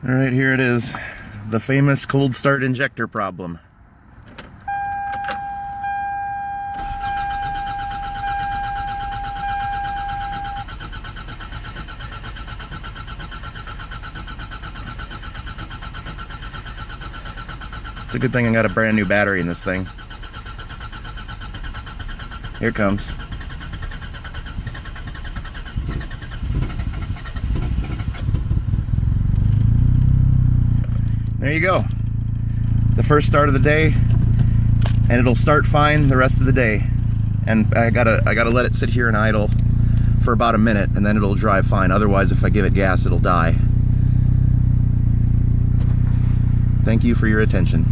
All right, here it is. The famous cold start injector problem. It's a good thing I got a brand new battery in this thing. Here it comes. There you go. The first start of the day, and it'll start fine the rest of the day. And I gotta let it sit here and idle for about a minute, and then it'll drive fine. Otherwise, if I give it gas, it'll die. Thank you for your attention.